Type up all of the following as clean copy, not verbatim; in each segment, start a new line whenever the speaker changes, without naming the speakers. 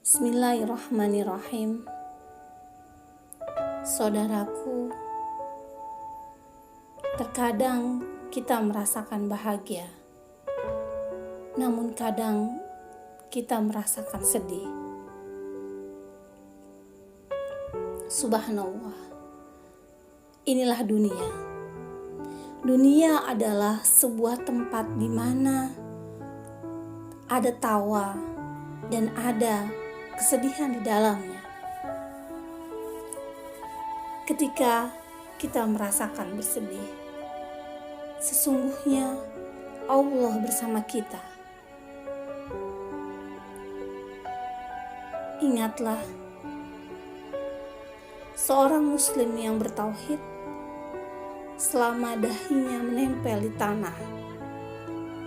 Bismillahirrahmanirrahim. Saudaraku, terkadang kita merasakan bahagia, namun kadang kita merasakan sedih. Subhanallah, inilah dunia. Dunia adalah sebuah tempat di mana ada tawa dan ada kesedihan di dalamnya. Ketika kita merasakan bersedih, sesungguhnya Allah bersama kita. Ingatlah, seorang muslim yang bertauhid, selama dahinya menempel di tanah,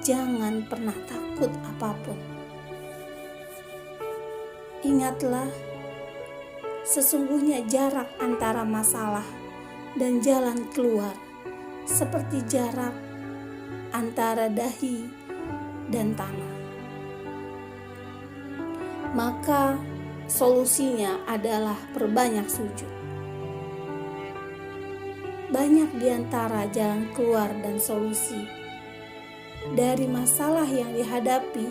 jangan pernah takut apapun. Ingatlah, sesungguhnya jarak antara masalah dan jalan keluar seperti jarak antara dahi dan tanah. Maka solusinya adalah perbanyak sujud. Banyak di antara jalan keluar dan solusi dari masalah yang dihadapi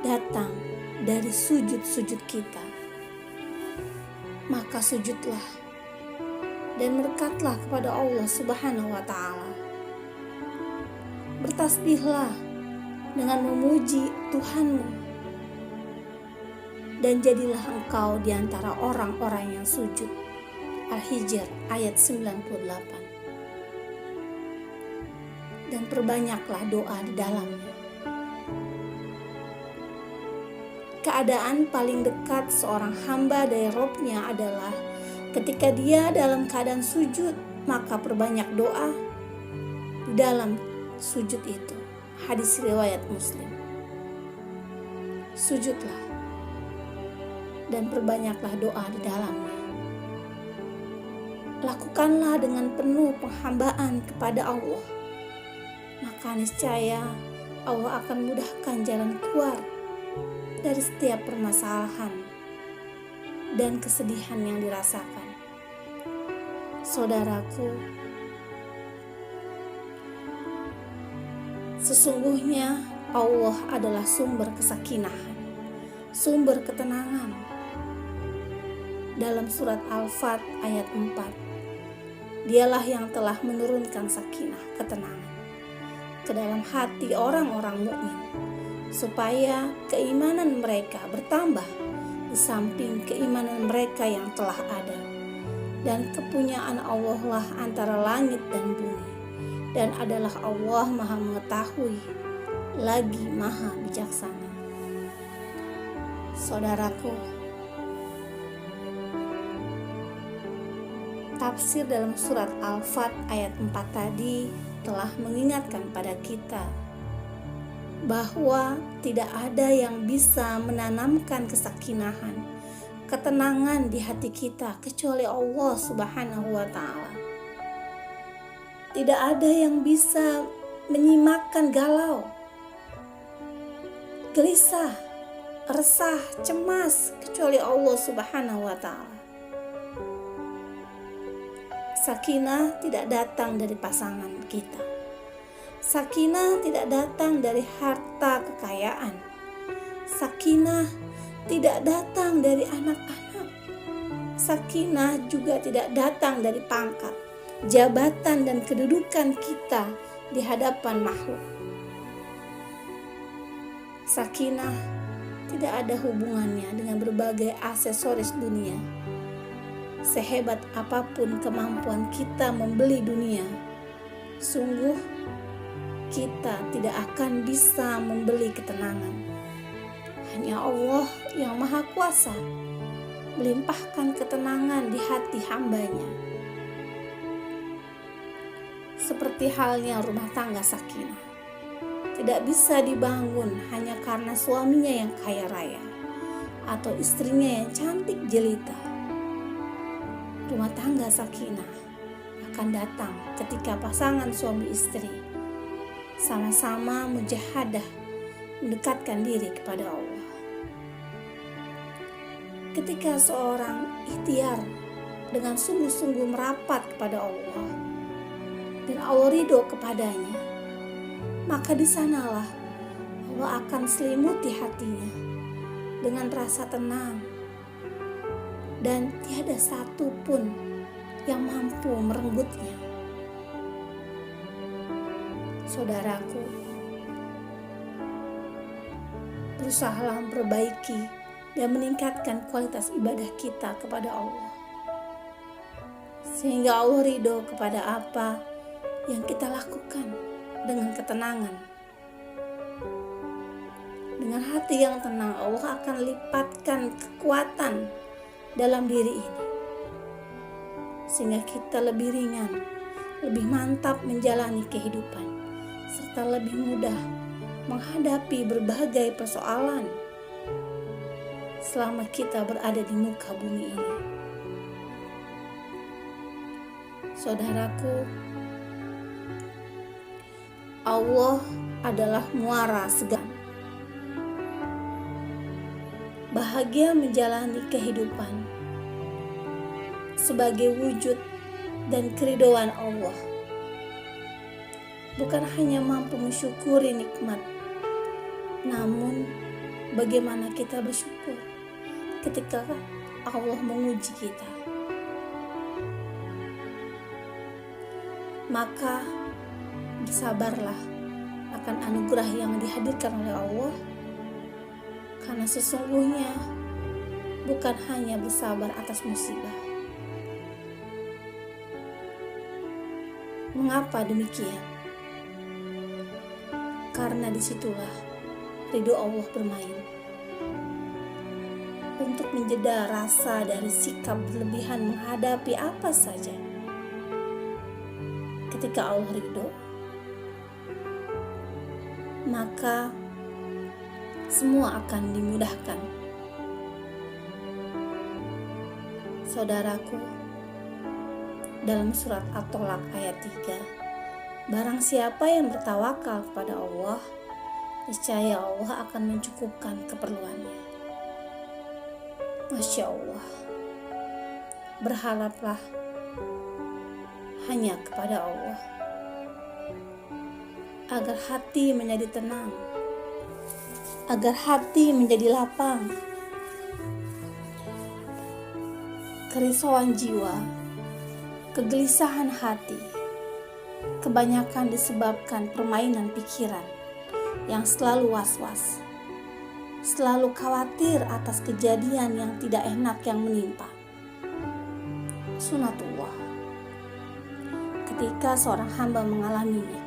datang dari sujud-sujud kita. Maka sujudlah dan mendekatlah kepada Allah Subhanahu wa Ta'ala. Bertasbihlah dengan memuji Tuhanmu, dan jadilah engkau di antara orang-orang yang sujud. Al-Hijr ayat 98. Dan perbanyaklah doa di dalamnya. Keadaan paling dekat seorang hamba dari Robnya adalah ketika dia dalam keadaan sujud, maka perbanyak doa di dalam sujud itu. Hadis riwayat Muslim. Sujudlah dan perbanyaklah doa di dalamnya. Lakukanlah dengan penuh penghambaan kepada Allah, maka niscaya Allah akan mudahkan jalan keluar dari setiap permasalahan dan kesedihan yang dirasakan. Saudaraku, sesungguhnya Allah adalah sumber kesakinahan, sumber ketenangan. Dalam surat Al-Fat ayat 4, Dialah yang telah menurunkan sakinah, ketenangan, ke dalam hati orang-orang mukmin, supaya keimanan mereka bertambah di samping keimanan mereka yang telah ada. Dan kepunyaan Allah lah antara langit dan bumi, dan adalah Allah Maha Mengetahui lagi Maha Bijaksana. Saudaraku, tafsir dalam surat Al-Fat ayat 4 tadi telah mengingatkan pada kita bahwa tidak ada yang bisa menanamkan kesakinahan, ketenangan di hati kita kecuali Allah Subhanahu wa Ta'ala. Tidak ada yang bisa menyimakkan galau, gelisah, resah, cemas kecuali Allah Subhanahu wa Ta'ala. Sakinah tidak datang dari pasangan kita. Sakinah tidak datang dari harta kekayaan. Sakinah tidak datang dari anak-anak. Sakinah juga tidak datang dari pangkat, jabatan, dan kedudukan kita di hadapan makhluk. Sakinah tidak ada hubungannya dengan berbagai aksesoris dunia. Sehebat apapun kemampuan kita membeli dunia, sungguh kita tidak akan bisa membeli ketenangan. Hanya Allah yang Maha Kuasa melimpahkan ketenangan di hati hambanya. Seperti halnya rumah tangga sakinah, tidak bisa dibangun hanya karena suaminya yang kaya raya atau istrinya yang cantik jelita. Rumah tangga sakinah akan datang ketika pasangan suami istri sama-sama mujahadah mendekatkan diri kepada Allah. ketika seorang ikhtiar dengan sungguh-sungguh merapat kepada Allah dan Allah ridho kepadanya, maka di sanalah Allah akan selimuti hatinya dengan rasa tenang, dan tiada satu pun yang mampu merenggutnya. Saudaraku, berusahalah memperbaiki dan meningkatkan kualitas ibadah kita kepada Allah, sehingga Allah ridho kepada apa yang kita lakukan dengan ketenangan. Dengan hati yang tenang, Allah akan lipatkan kekuatan dalam diri ini, sehingga kita lebih ringan, lebih mantap menjalani kehidupan, serta lebih mudah menghadapi berbagai persoalan selama kita berada di muka bumi ini. Saudaraku, Allah adalah muara segala. Bahagia menjalani kehidupan sebagai wujud dan keridhaan Allah, bukan hanya mampu mensyukuri nikmat, namun bagaimana kita bersyukur ketika Allah menguji kita. Maka bersabarlah akan anugerah yang dihadirkan oleh Allah, karena sesungguhnya bukan hanya bersabar atas musibah. Mengapa demikian? Karena disitulah ridho Allah bermain, untuk menjeda rasa dari sikap berlebihan menghadapi apa saja. Ketika Allah ridho, maka semua akan dimudahkan. Saudaraku, dalam surat At-Tolak ayat 3, barang siapa yang bertawakal kepada Allah, niscaya Allah akan mencukupkan keperluannya. Masya Allah, berharaplah hanya kepada Allah, agar hati menjadi tenang, agar hati menjadi lapang. Kerisauan jiwa, kegelisahan hati, kebanyakan disebabkan permainan pikiran yang selalu was-was, selalu khawatir atas kejadian yang tidak enak yang menimpa. Sunatullah, ketika seorang hamba mengalaminya.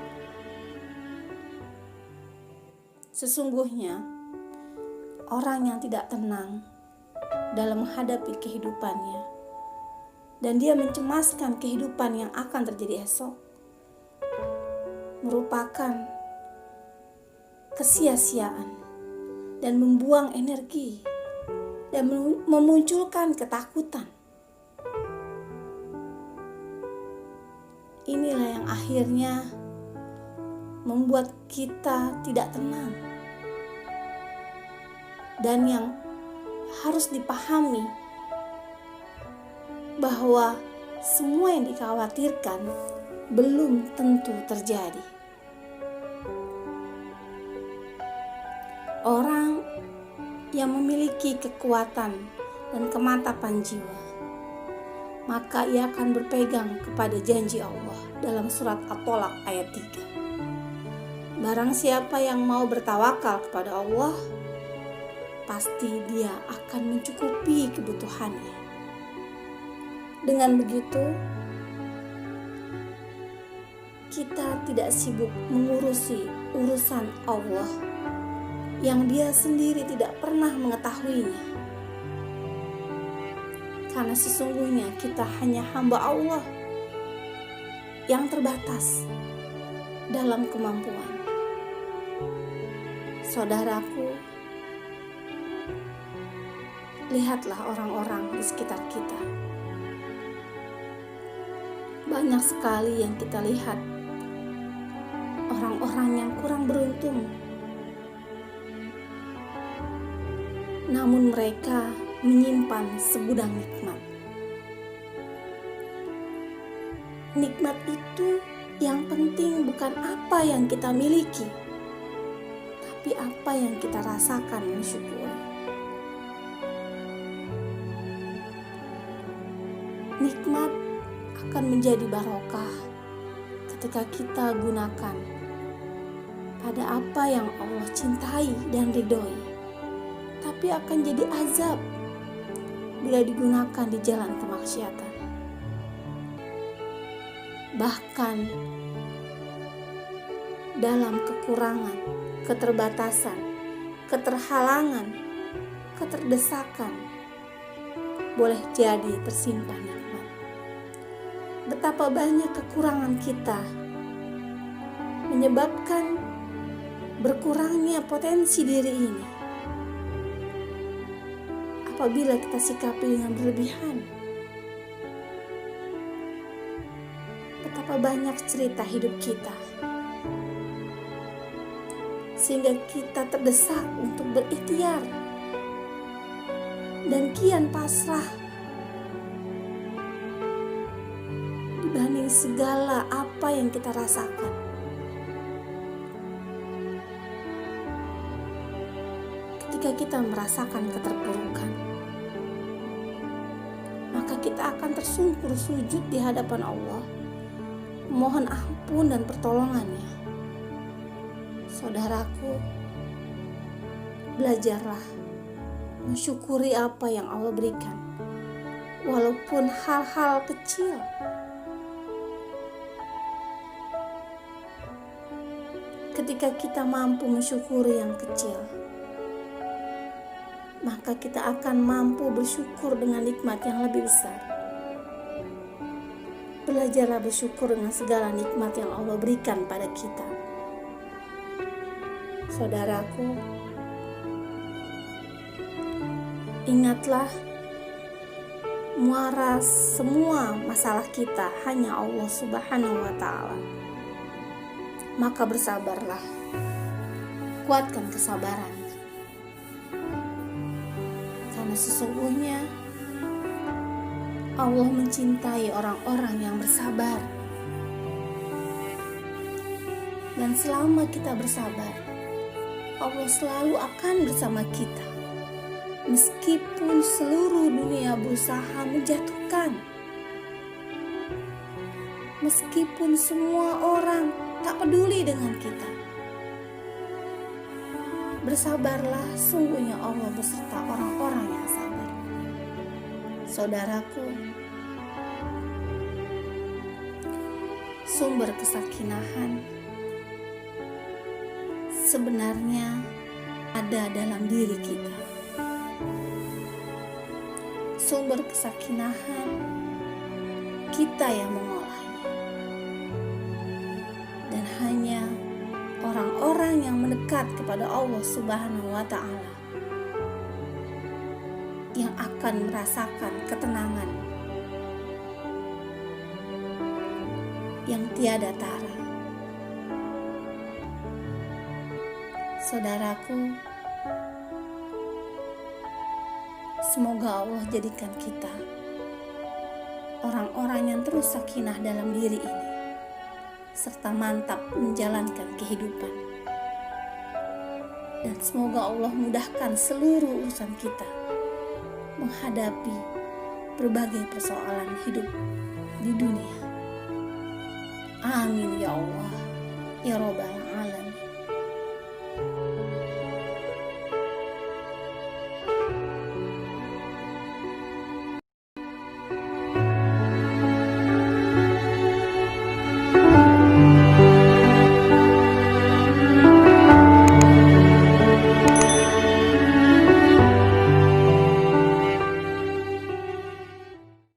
Sesungguhnya orang yang tidak tenang dalam menghadapi kehidupannya, dan dia mencemaskan kehidupan yang akan terjadi esok, merupakan kesia-siaan dan membuang energi dan memunculkan ketakutan. Inilah yang akhirnya membuat kita tidak tenang, dan yang harus dipahami bahwa semua yang dikhawatirkan belum tentu terjadi. Orang yang memiliki kekuatan dan kemantapan jiwa, maka ia akan berpegang kepada janji Allah dalam surat At-Tolak ayat 3. Barang siapa yang mau bertawakal kepada Allah, pasti dia akan mencukupi kebutuhannya. Dengan begitu, kita tidak sibuk mengurusi urusan Allah yang dia sendiri tidak pernah mengetahuinya. Karena sesungguhnya kita hanya hamba Allah yang terbatas dalam kemampuan. Saudaraku, lihatlah orang-orang di sekitar kita. Banyak sekali yang kita lihat orang-orang yang kurang beruntung, namun mereka menyimpan segudang nikmat. Nikmat itu yang penting bukan apa yang kita miliki, tapi apa yang kita rasakan mensyukuri. Nikmat akan menjadi barokah ketika kita gunakan pada apa yang Allah cintai dan ridhoi, tapi akan jadi azab bila digunakan di jalan kemaksiatan. Bahkan dalam kekurangan, keterbatasan, keterhalangan, keterdesakan, boleh jadi tersimpan nikmat. Betapa banyak kekurangan kita menyebabkan berkurangnya potensi diri ini apabila kita sikapi dengan berlebihan. Betapa banyak cerita hidup kita sehingga kita terdesak untuk berikhtiar dan kian pasrah dibanding segala apa yang kita rasakan. Ketika kita merasakan keterpurukan, maka kita akan tersungkur sujud di hadapan Allah, mohon ampun dan pertolongannya. Saudaraku, belajarlah mensyukuri apa yang Allah berikan, walaupun hal-hal kecil. Ketika kita mampu mensyukuri yang kecil, maka kita akan mampu bersyukur dengan nikmat yang lebih besar. Belajarlah bersyukur dengan segala nikmat yang Allah berikan pada kita. Saudaraku, ingatlah, muara semua masalah kita hanya Allah Subhanahu wa Ta'ala. Maka bersabarlah, kuatkan kesabaran, karena sesungguhnya Allah mencintai orang-orang yang bersabar. Dan selama kita bersabar, Allah selalu akan bersama kita. Meskipun seluruh dunia berusaha menjatuhkan, meskipun semua orang tak peduli dengan kita, bersabarlah, sungguhnya Allah beserta orang-orang yang sabar. Saudaraku, sumber kesakinahan sebenarnya ada dalam diri kita. Sumber kesakinahan kita yang mengolahnya, dan hanya orang-orang yang mendekat kepada Allah Subhanahu wa Ta'ala yang akan merasakan ketenangan yang tiada tara. Saudaraku, semoga Allah jadikan kita orang-orang yang terus sakinah dalam diri ini, serta mantap menjalankan kehidupan. Dan semoga Allah mudahkan seluruh urusan kita menghadapi berbagai persoalan hidup di dunia. Amin ya Allah, ya Rabbal Alamin.